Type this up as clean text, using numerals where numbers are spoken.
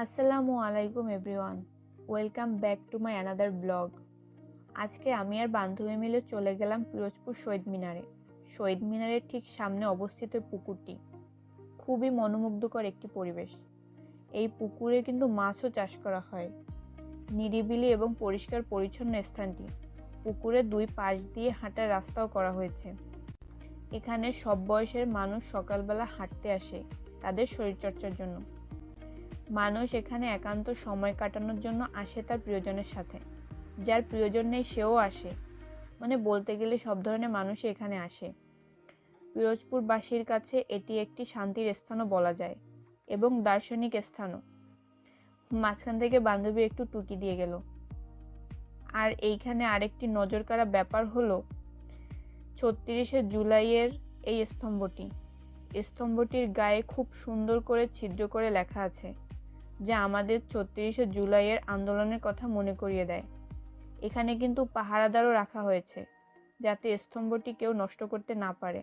আসসালামু আলাইকুম everyone, welcome back to my another blog. আজকে আমি আর বান্ধবী মিলে চলে গেলাম পিরোজপুর শহীদ মিনারে। শহীদ মিনারের ঠিক সামনে অবস্থিত পুকুরটি খুবই মনোমুগ্ধকর একটি পরিবেশ। এই পুকুরে কিন্তু মাছও চাষ করা হয়। নিরিবিলি এবং পরিষ্কার পরিচ্ছন্ন স্থানটি। পুকুরের দুই পাশ দিয়ে হাঁটার রাস্তাও করা হয়েছে। এখানে সব বয়সের মানুষ সকালবেলা হাঁটতে আসে তাদের শরীরচর্চার জন্য। মানুষ এখানে একান্ত সময় কাটানোর জন্য আসে তার প্রিয়জনের সাথে। যার প্রিয়জন নেই সেও আসে, মানে বলতে গেলে সব ধরনের মানুষই এখানে আসে। পিরোজপুরবাসীর কাছে এটি একটি শান্তির স্থানও বলা যায় এবং দার্শনিক স্থানও। মাঝখান থেকে বান্ধবী একটু টুকি দিয়ে গেল। আর এইখানে আরেকটি নজরকাড়া ব্যাপার হলো ৩৬শে জুলাইয়ের এই স্তম্ভটির গায়ে খুব সুন্দর করে ছিদ্র করে লেখা আছে, যা আমাদের ৩৬শে জুলাইয়ের আন্দোলনের কথা মনে করিয়ে দেয়। এখানে কিন্তু পাহারাদারও রাখা হয়েছে যাতে স্তম্ভটি কেউ নষ্ট করতে না পারে।